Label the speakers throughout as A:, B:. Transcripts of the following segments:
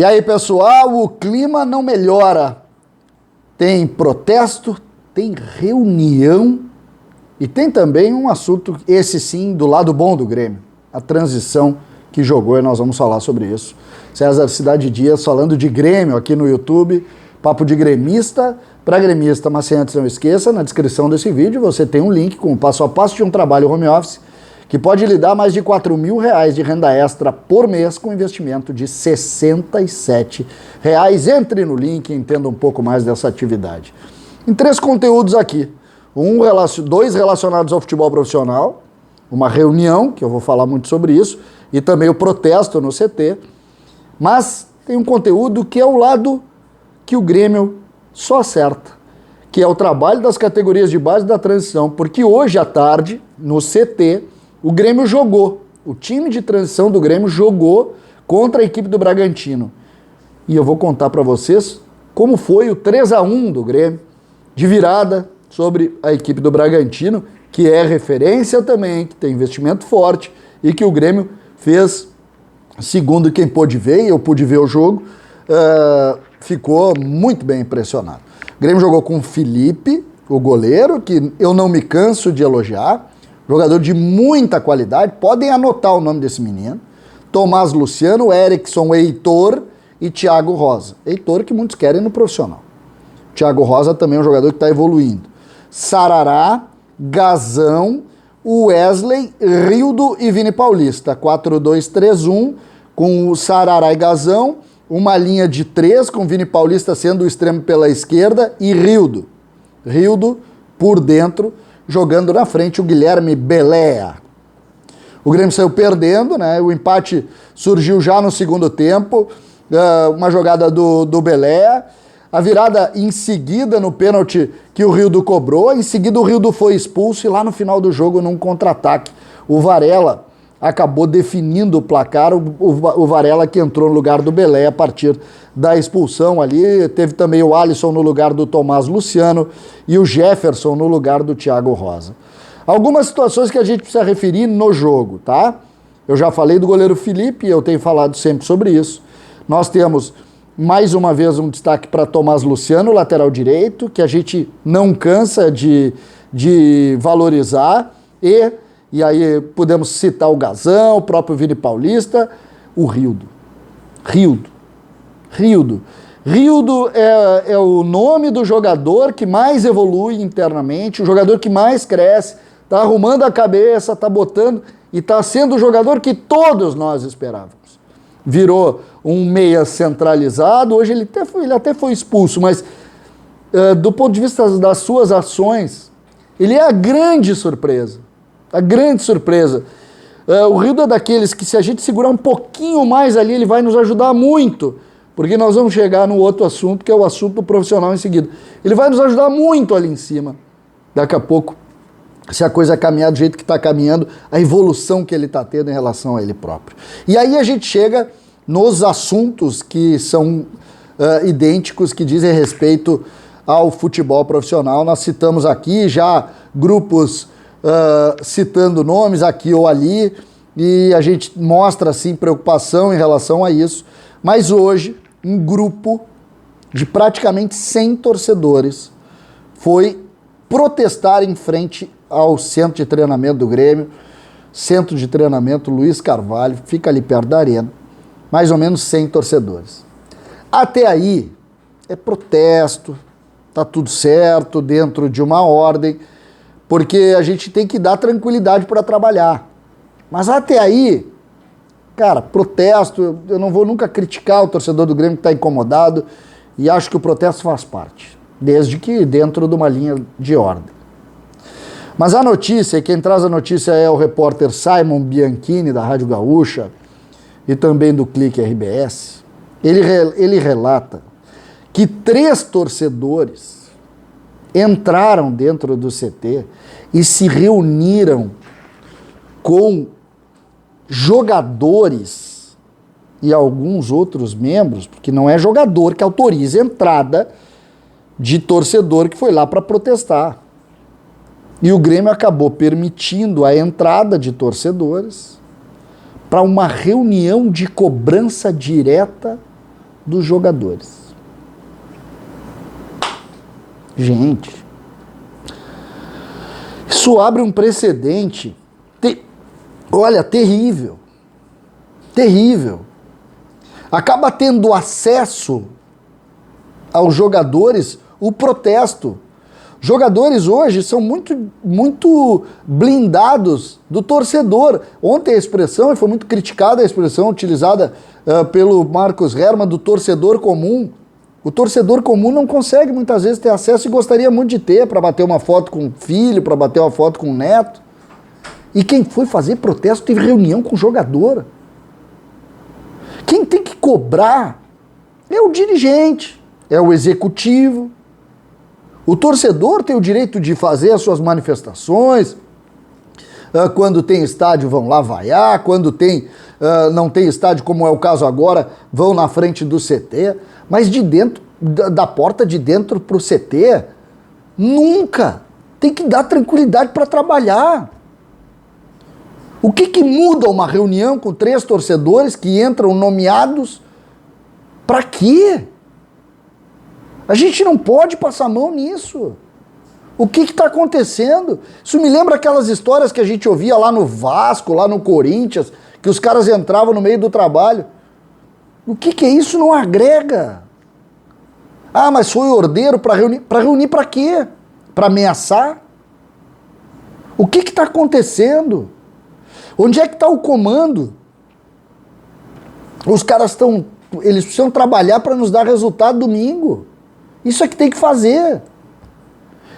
A: E aí, pessoal, o clima não melhora. Tem protesto, tem reunião e tem também um assunto, esse sim, do lado bom do Grêmio. A transição que jogou e nós vamos falar sobre isso. César Cidade Dias falando de Grêmio aqui no YouTube. Papo de gremista para gremista. Mas sem antes não esqueça, na descrição desse vídeo você tem um link com o passo a passo de um trabalho home office que pode lhe dar mais de R$4.000 de renda extra por mês com investimento de R$67. Entre no link e entenda um pouco mais dessa atividade. Em 3 conteúdos aqui. Dois relacionados ao futebol profissional, uma reunião, que eu vou falar muito sobre isso, e também o protesto no CT. Mas tem um conteúdo que é o lado que o Grêmio só acerta, que é o trabalho das categorias de base da transição, porque hoje à tarde, no CT, o Grêmio jogou, o time de transição do Grêmio jogou contra a equipe do Bragantino. E eu vou contar para vocês como foi o 3-1 do Grêmio, de virada sobre a equipe do Bragantino, que é referência também, que tem investimento forte e que o Grêmio fez, segundo quem pôde ver, e eu pude ver o jogo, ficou muito bem impressionado. O Grêmio jogou com o Felipe, o goleiro, que eu não me canso de elogiar, jogador de muita qualidade, podem anotar o nome desse menino. Tomás Luciano, Erickson, Heitor e Thiago Rosa. Heitor que muitos querem no profissional. Thiago Rosa também é um jogador que está evoluindo. Sarará, Gazão, Wesley, Rildo e Vini Paulista. 4-2-3-1 com o Sarará e Gazão. Uma linha de 3 com o Vini Paulista sendo o extremo pela esquerda e Rildo. Rildo por dentro, jogando na frente o Guilherme Belea. O Grêmio saiu perdendo, né? O empate surgiu já no segundo tempo, uma jogada do Belea, a virada em seguida no pênalti que o Rildo cobrou, em seguida o Rildo foi expulso e lá no final do jogo, num contra-ataque, o Varela acabou definindo o placar, o Varela que entrou no lugar do Belea a partir da expulsão ali, teve também o Alisson no lugar do Tomás Luciano e o Jefferson no lugar do Thiago Rosa. Algumas situações que a gente precisa referir no jogo, tá? Eu já falei do goleiro Felipe, eu tenho falado sempre sobre isso. Nós temos, mais uma vez, um destaque para Tomás Luciano, lateral direito, que a gente não cansa de valorizar, e aí podemos citar o Gazão, o próprio Vini Paulista, o Rildo. Rildo é o nome do jogador que mais evolui internamente, o jogador que mais cresce, está arrumando a cabeça, está botando e está sendo o jogador que todos nós esperávamos. Virou um meia centralizado, hoje ele até foi expulso, mas do ponto de vista das suas ações, ele é a grande surpresa. O Rildo é daqueles que se a gente segurar um pouquinho mais ali, ele vai nos ajudar muito, porque nós vamos chegar no outro assunto, que é o assunto do profissional em seguida. Ele vai nos ajudar muito ali em cima. Daqui a pouco, se a coisa caminhar do jeito que está caminhando, a evolução que ele está tendo em relação a ele próprio. E aí a gente chega nos assuntos que são idênticos, que dizem respeito ao futebol profissional. Nós citamos aqui já grupos citando nomes aqui ou ali, e a gente mostra assim preocupação em relação a isso, mas hoje um grupo de praticamente 100 torcedores foi protestar em frente ao centro de treinamento do Grêmio, centro de treinamento Luiz Carvalho, fica ali perto da arena, mais ou menos 100 torcedores. Até aí é protesto, tá tudo certo, dentro de uma ordem, porque a gente tem que dar tranquilidade para trabalhar. Mas até aí, cara, protesto, eu não vou nunca criticar o torcedor do Grêmio que está incomodado, e acho que o protesto faz parte, desde que dentro de uma linha de ordem. Mas a notícia, e quem traz a notícia é o repórter Simon Bianchini, da Rádio Gaúcha, e também do Clique RBS, ele relata que 3 torcedores entraram dentro do CT e se reuniram com jogadores e alguns outros membros, porque não é jogador que autoriza a entrada de torcedor que foi lá para protestar. E o Grêmio acabou permitindo a entrada de torcedores para uma reunião de cobrança direta dos jogadores. Gente, isso abre um precedente, olha, terrível, terrível. Acaba tendo acesso aos jogadores o protesto. Jogadores hoje são muito blindados do torcedor. Ontem a expressão, e foi muito criticada a expressão utilizada pelo Marcos Herrmann, do torcedor comum. O torcedor comum não consegue muitas vezes ter acesso e gostaria muito de ter, para bater uma foto com o filho, para bater uma foto com o neto. E quem foi fazer protesto teve reunião com o jogador. Quem tem que cobrar é o dirigente, é o executivo. O torcedor tem o direito de fazer as suas manifestações. Quando tem estádio, vão lá vaiar. Quando não tem estádio, como é o caso agora, vão na frente do CT. Mas de dentro, da porta de dentro para o CT, nunca. Tem que dar tranquilidade para trabalhar. O que muda uma reunião com 3 torcedores que entram nomeados? Para quê? A gente não pode passar a mão nisso. O que está acontecendo? Isso me lembra aquelas histórias que a gente ouvia lá no Vasco, lá no Corinthians, que os caras entravam no meio do trabalho. O que é isso? Não agrega. Ah, mas foi ordeiro para reunir. Para reunir para quê? Para ameaçar? O que está acontecendo? Onde é que está o comando? Os caras eles precisam trabalhar para nos dar resultado domingo. Isso é que tem que fazer.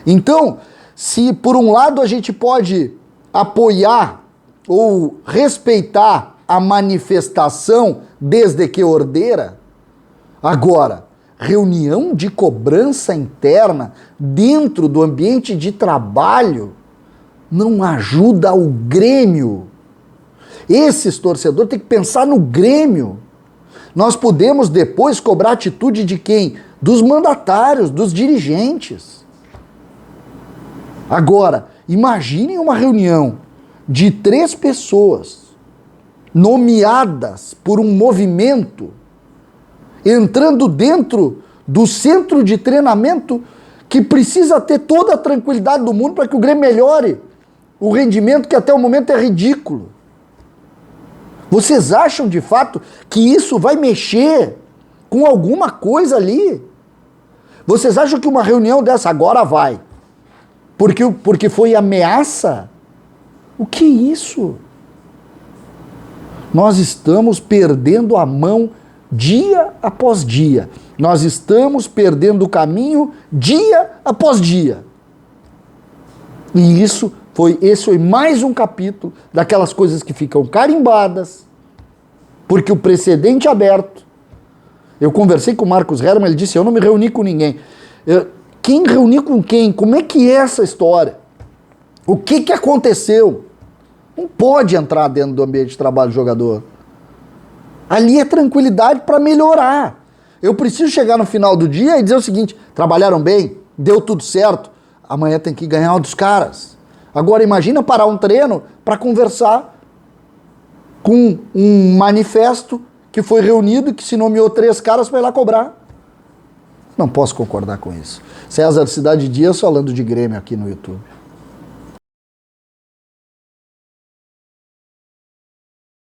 A: Então, se por um lado a gente pode apoiar ou respeitar a manifestação desde que ordeira, agora, reunião de cobrança interna dentro do ambiente de trabalho não ajuda o Grêmio. Esses torcedores têm que pensar no Grêmio. Nós podemos depois cobrar atitude de quem? Dos mandatários, dos dirigentes. Agora, imaginem uma reunião de 3 pessoas nomeadas por um movimento entrando dentro do centro de treinamento que precisa ter toda a tranquilidade do mundo para que o Grêmio melhore o rendimento que até o momento é ridículo. Vocês acham de fato que isso vai mexer com alguma coisa ali? Vocês acham que uma reunião dessa agora vai? Porque foi ameaça? O que é isso? Nós estamos perdendo a mão dia após dia. Nós estamos perdendo o caminho dia após dia. E esse foi mais um capítulo daquelas coisas que ficam carimbadas, porque o precedente é aberto. Eu conversei com o Marcos Herrmann, ele disse, eu não me reuni com ninguém. Quem reuniu com quem? Como é que é essa história? O que aconteceu? Não pode entrar dentro do ambiente de trabalho do jogador. Ali é tranquilidade para melhorar. Eu preciso chegar no final do dia e dizer o seguinte, trabalharam bem, deu tudo certo, amanhã tem que ganhar dos caras. Agora imagina parar um treino para conversar com um manifesto que foi reunido e que se nomeou 3 caras para ir lá cobrar. Não posso concordar com isso. César Cidade Dias falando de Grêmio aqui no YouTube.